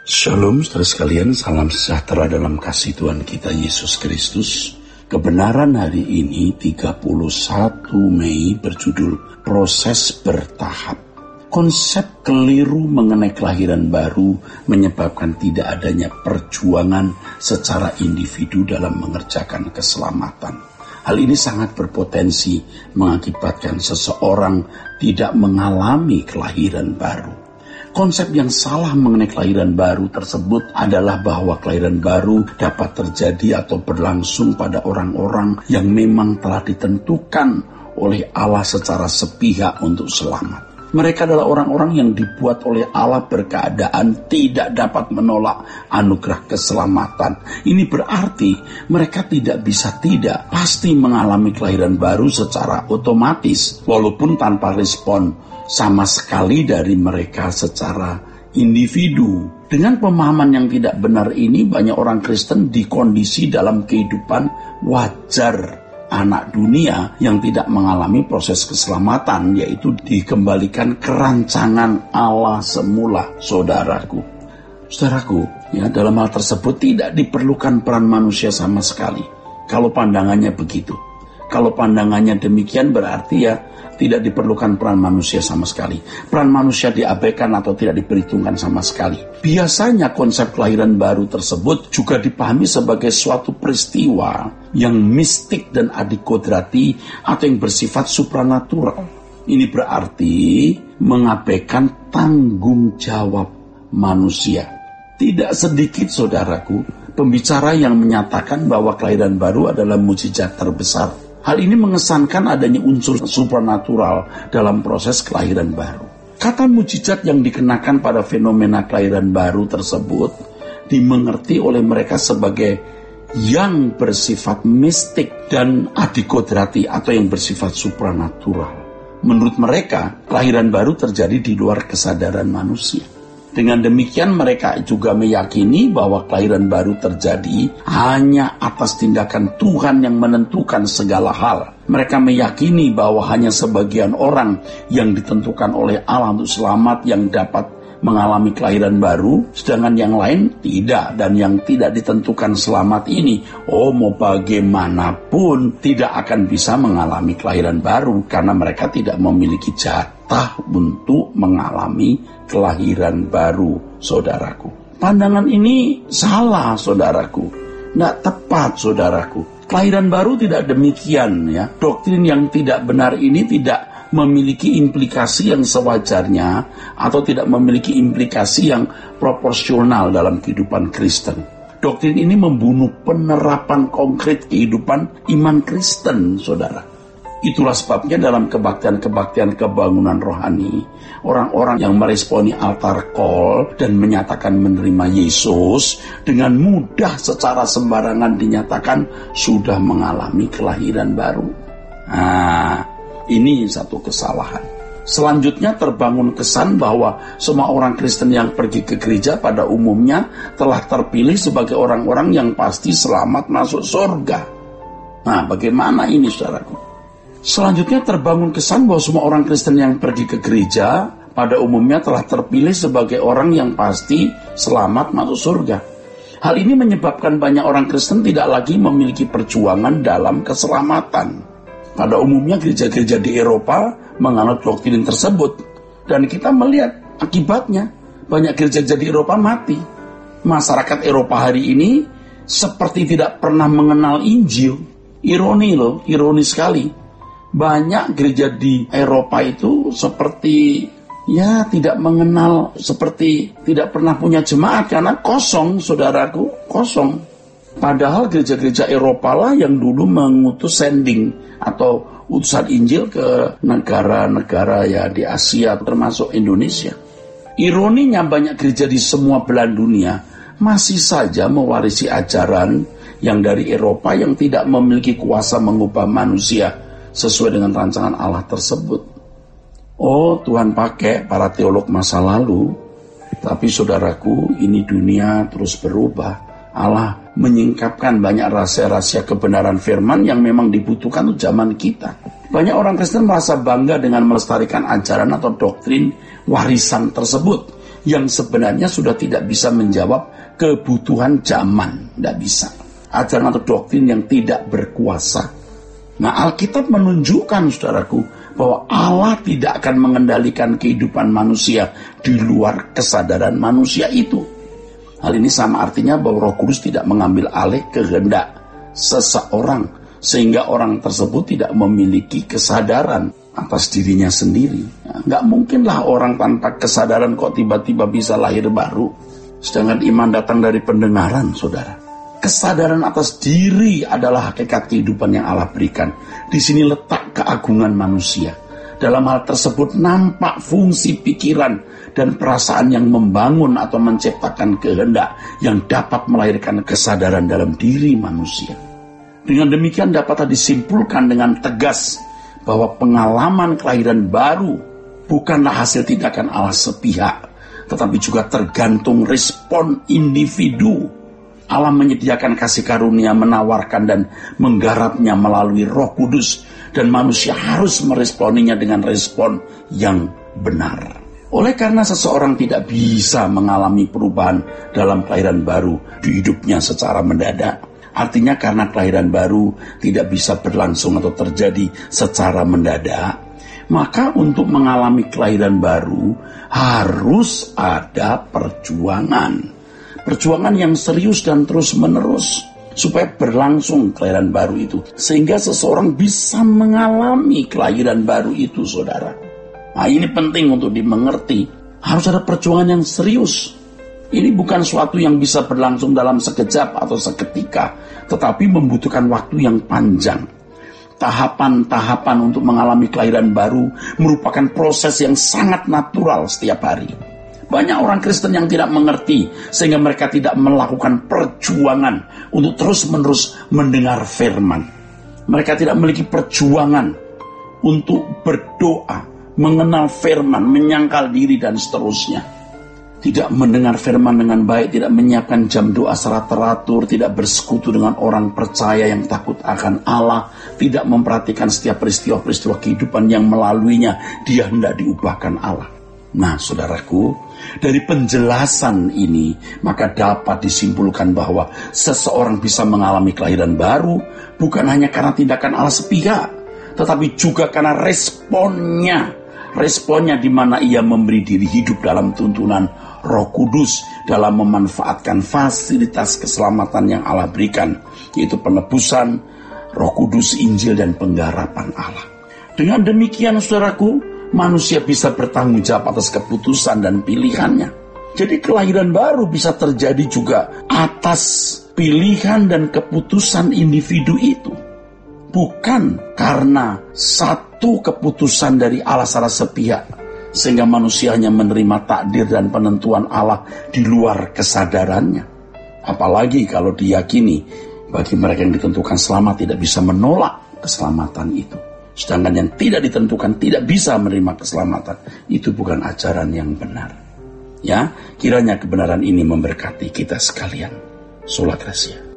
Shalom saudara sekalian, salam sejahtera dalam kasih Tuhan kita Yesus Kristus. Kebenaran hari ini 31 Mei berjudul Proses Bertahap. Konsep keliru mengenai kelahiran baru menyebabkan tidak adanya perjuangan secara individu dalam mengerjakan keselamatan. Hal ini sangat berpotensi mengakibatkan seseorang tidak mengalami kelahiran baru. Konsep yang salah mengenai kelahiran baru tersebut adalah bahwa kelahiran baru dapat terjadi atau berlangsung pada orang-orang yang memang telah ditentukan oleh Allah secara sepihak untuk selamat. Mereka adalah orang-orang yang dibuat oleh Allah berkeadaan tidak dapat menolak anugerah keselamatan. Ini berarti mereka tidak pasti mengalami kelahiran baru secara otomatis, walaupun tanpa respon sama sekali dari mereka secara individu. Dengan pemahaman yang tidak benar ini, banyak orang Kristen dikondisi dalam kehidupan wajar anak dunia yang tidak mengalami proses keselamatan, yaitu dikembalikan ke rancangan Allah semula. Saudaraku, ya, dalam hal tersebut tidak diperlukan peran manusia sama sekali. Kalau pandangannya begitu, kalau pandangannya demikian, berarti ya tidak diperlukan peran manusia sama sekali. Peran manusia diabaikan atau tidak diperhitungkan sama sekali. Biasanya konsep kelahiran baru tersebut juga dipahami sebagai suatu peristiwa yang mistik dan adikodrati atau yang bersifat supranatural. Ini berarti mengabaikan tanggung jawab manusia. Tidak sedikit, saudaraku, pembicara yang menyatakan bahwa kelahiran baru adalah mukjizat terbesar. Hal ini mengesankan adanya unsur supranatural dalam proses kelahiran baru. Kata mukjizat yang dikenakan pada fenomena kelahiran baru tersebut dimengerti oleh mereka sebagai yang bersifat mistik dan adikodrati atau yang bersifat supranatural. Menurut mereka, kelahiran baru terjadi di luar kesadaran manusia. Dengan demikian mereka juga meyakini bahwa kelahiran baru terjadi hanya atas tindakan Tuhan yang menentukan segala hal. Mereka meyakini bahwa hanya sebagian orang yang ditentukan oleh Allah untuk selamat yang dapat mengalami kelahiran baru, sedangkan yang lain tidak. Dan yang tidak ditentukan selamat ini, mau bagaimanapun tidak akan bisa mengalami kelahiran baru karena mereka tidak memiliki jatah untuk mengalami kelahiran baru, saudaraku. Pandangan ini salah, saudaraku. Tidak tepat, saudaraku. Kelahiran baru tidak demikian, ya. Doktrin yang tidak benar ini tidak memiliki implikasi yang sewajarnya atau tidak memiliki implikasi yang proporsional dalam kehidupan Kristen. Doktrin ini membunuh penerapan konkret kehidupan iman Kristen, saudara. Itulah sebabnya dalam kebaktian-kebaktian kebangunan rohani, orang-orang yang meresponi altar call dan menyatakan menerima Yesus dengan mudah secara sembarangan dinyatakan sudah mengalami kelahiran baru. Ini satu kesalahan. Selanjutnya terbangun kesan bahwa semua orang Kristen yang pergi ke gereja pada umumnya telah terpilih sebagai orang-orang yang pasti selamat masuk surga. Bagaimana ini, saudaraku? Selanjutnya terbangun kesan bahwa semua orang Kristen yang pergi ke gereja pada umumnya telah terpilih sebagai orang yang pasti selamat masuk surga. Hal ini menyebabkan banyak orang Kristen tidak lagi memiliki perjuangan dalam keselamatan. Pada umumnya gereja-gereja di Eropa menganut doktrin tersebut. Dan kita melihat akibatnya, banyak gereja-gereja di Eropa mati. Masyarakat Eropa hari ini seperti tidak pernah mengenal Injil. Ironi sekali. Banyak gereja di Eropa itu seperti tidak mengenal, seperti tidak pernah punya jemaat karena kosong, saudaraku, kosong. Padahal gereja-gereja Eropa lah yang dulu mengutus sending atau utusan Injil ke negara-negara ya di Asia termasuk Indonesia. Ironinya banyak gereja di semua belahan dunia masih saja mewarisi ajaran yang dari Eropa yang tidak memiliki kuasa mengubah manusia sesuai dengan rancangan Allah tersebut. Tuhan pakai para teolog masa lalu, tapi saudaraku, ini dunia terus berubah. Allah menyingkapkan banyak rahasia-rahasia kebenaran firman yang memang dibutuhkan untuk zaman kita. Banyak orang Kristen merasa bangga dengan melestarikan ajaran atau doktrin warisan tersebut. yang sebenarnya sudah tidak bisa menjawab kebutuhan zaman. Tidak bisa. Ajaran atau doktrin yang tidak berkuasa. Nah, Alkitab menunjukkan, saudaraku, bahwa Allah tidak akan mengendalikan kehidupan manusia di luar kesadaran manusia itu. Hal ini sama artinya bahwa Roh Kudus tidak mengambil alih kehendak seseorang, sehingga orang tersebut tidak memiliki kesadaran atas dirinya sendiri. Nggak mungkinlah orang tanpa kesadaran kok tiba-tiba bisa lahir baru. Sedangkan iman datang dari pendengaran, saudara. Kesadaran atas diri adalah hakikat kehidupan yang Allah berikan. Di sini letak keagungan manusia. Dalam hal tersebut nampak fungsi pikiran dan perasaan yang membangun atau menciptakan kehendak yang dapat melahirkan kesadaran dalam diri manusia. Dengan demikian dapat disimpulkan dengan tegas bahwa pengalaman kelahiran baru bukanlah hasil tindakan Allah sepihak, tetapi juga tergantung respon individu. Allah menyediakan kasih karunia, menawarkan dan menggarapnya melalui Roh Kudus, dan manusia harus meresponinya dengan respon yang benar. Oleh karena seseorang tidak bisa mengalami perubahan dalam kelahiran baru di hidupnya secara mendadak, artinya karena kelahiran baru tidak bisa berlangsung atau terjadi secara mendadak, maka untuk mengalami kelahiran baru harus ada perjuangan. Perjuangan yang serius dan terus-menerus supaya berlangsung kelahiran baru itu, sehingga seseorang bisa mengalami kelahiran baru itu, saudara. Nah, ini penting untuk dimengerti. Harus ada perjuangan yang serius. Ini bukan suatu yang bisa berlangsung dalam sekejap atau seketika, tetapi membutuhkan waktu yang panjang. Tahapan-tahapan untuk mengalami kelahiran baru merupakan proses yang sangat natural setiap hari. Banyak orang Kristen yang tidak mengerti, sehingga mereka tidak melakukan perjuangan untuk terus-menerus mendengar firman. Mereka tidak memiliki perjuangan untuk berdoa, mengenal firman, menyangkal diri, dan seterusnya. Tidak mendengar firman dengan baik, tidak menyiapkan jam doa secara teratur, tidak bersekutu dengan orang percaya yang takut akan Allah, tidak memperhatikan setiap peristiwa-peristiwa kehidupan yang melaluinya dia hendak diubahkan Allah. Nah, saudaraku, dari penjelasan ini maka dapat disimpulkan bahwa seseorang bisa mengalami kelahiran baru bukan hanya karena tindakan Allah sepihak, tetapi juga karena responnya di mana ia memberi diri hidup dalam tuntunan Roh Kudus dalam memanfaatkan fasilitas keselamatan yang Allah berikan, yaitu penebusan, Roh Kudus, Injil, dan penggarapan Allah. Dengan demikian, saudaraku, manusia bisa bertanggung jawab atas keputusan dan pilihannya. Jadi kelahiran baru bisa terjadi juga atas pilihan dan keputusan individu itu. Bukan karena satu keputusan dari Allah secara sepihak, sehingga manusia hanya menerima takdir dan penentuan Allah di luar kesadarannya. Apalagi kalau diyakini bagi mereka yang ditentukan selamat tidak bisa menolak keselamatan itu. Sedangkan yang tidak ditentukan tidak bisa menerima keselamatan. Itu bukan ajaran yang benar. Ya, kiranya kebenaran ini memberkati kita sekalian. Sola Gracia.